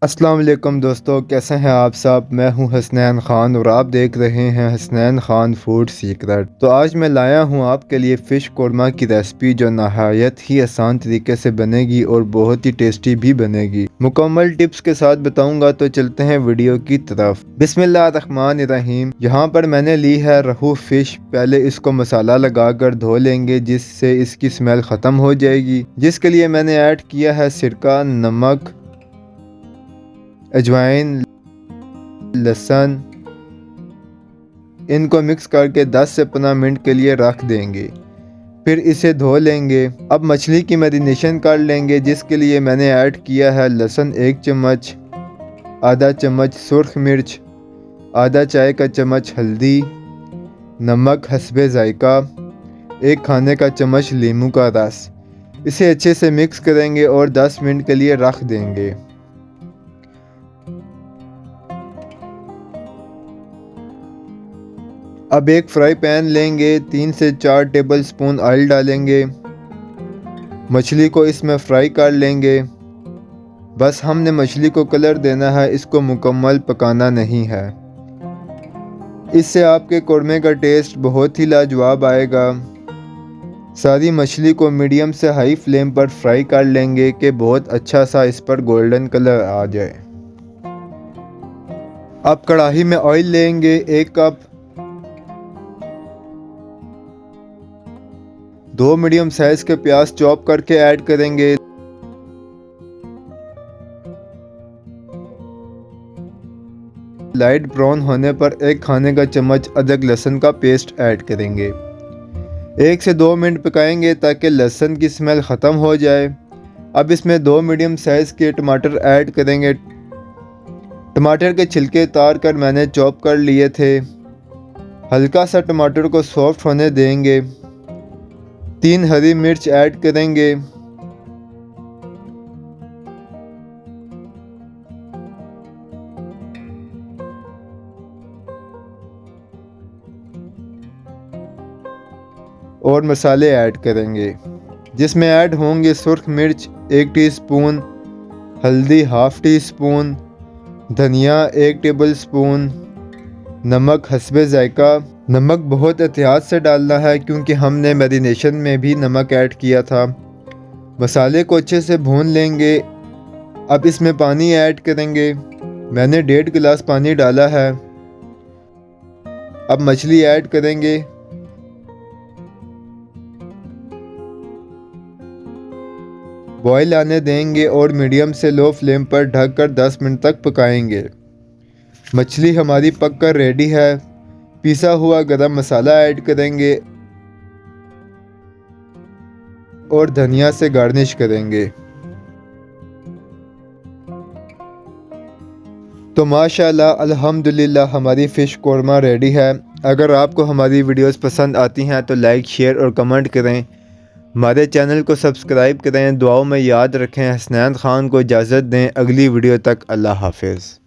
अस्सलाम वालेकुम दोस्तों, कैसे हैं आप सब। मैं हूं हसनैन ख़ान और आप देख रहे हैं हसनैन ख़ान फूड सीक्रेट। तो आज मैं लाया हूं आपके लिए फ़िश कौरमा की रेसिपी जो नहायत ही आसान तरीके से बनेगी और बहुत ही टेस्टी भी बनेगी। मुकम्मल टिप्स के साथ बताऊंगा, तो चलते हैं वीडियो की तरफ। बिस्मिल्लाहिर्रहमानिर्रहीम। यहाँ पर मैंने ली है रहू फ़िश। पहले इसको मसाला लगा कर धो लेंगे जिससे इसकी स्मेल ख़त्म हो जाएगी, जिसके लिए मैंने ऐड किया है सिरका, नमक, अजवाइन, लहसुन। इनको मिक्स करके 10 से 15 मिनट के लिए रख देंगे। फिर इसे धो लेंगे। अब मछली की मैरिनेशन कर लेंगे, जिसके लिए मैंने ऐड किया है लहसुन 1 चम्मच, आधा चम्मच सुर्ख मिर्च, आधा चाय का चम्मच हल्दी, नमक हस्बे जायका, 1 खाने का चम्मच नींबू का रस। इसे अच्छे से मिक्स करेंगे और 10 मिनट के लिए रख देंगे। अब एक फ्राई पैन लेंगे, 3 से 4 टेबल स्पून ऑयल डालेंगे। मछली को इसमें फ्राई कर लेंगे। बस हमने मछली को कलर देना है, इसको मुकम्मल पकाना नहीं है। इससे आपके कौरमे का टेस्ट बहुत ही लाजवाब आएगा। सारी मछली को मीडियम से हाई फ्लेम पर फ्राई कर लेंगे कि बहुत अच्छा सा इस पर गोल्डन कलर आ जाए। अब कढ़ाई में ऑयल लेंगे, 1 कप। 2 मीडियम साइज के प्याज चॉप करके ऐड करेंगे। लाइट ब्राउन होने पर 1 खाने का चम्मच अदरक लहसुन का पेस्ट ऐड करेंगे। 1 से 2 मिनट पकाएंगे ताकि लहसुन की स्मेल ख़त्म हो जाए। अब इसमें 2 मीडियम साइज के टमाटर ऐड करेंगे। टमाटर के छिलके उतार कर मैंने चॉप कर लिए थे। हल्का सा टमाटर को सॉफ्ट होने देंगे। 3 हरी मिर्च ऐड करेंगे। और मसाले ऐड करेंगे, जिसमें ऐड होंगे सुर्ख मिर्च 1 टीस्पून, हल्दी हाफ टी स्पून, धनिया 1 टेबल स्पून, नमक हस्बे जायका। नमक बहुत एहतियात से डालना है क्योंकि हमने मैरिनेशन में भी नमक ऐड किया था। मसाले को अच्छे से भून लेंगे। अब इसमें पानी ऐड करेंगे। मैंने 1.5 गिलास पानी डाला है। अब मछली ऐड करेंगे। बॉयल आने देंगे और मीडियम से लो फ्लेम पर ढककर 10 मिनट तक पकाएंगे। मछली हमारी पककर रेडी है। पिसा हुआ गरम मसाला ऐड करेंगे और धनिया से गार्निश करेंगे। तो माशाल्लाह अल्हम्दुलिल्लाह हमारी फ़िश कौरमा रेडी है। अगर आपको हमारी वीडियोस पसंद आती हैं तो लाइक, शेयर और कमेंट करें। हमारे चैनल को सब्सक्राइब करें। दुआओं में याद रखें। हसनैन ख़ान को इजाज़त दें। अगली वीडियो तक अल्लाह हाफ़िज़।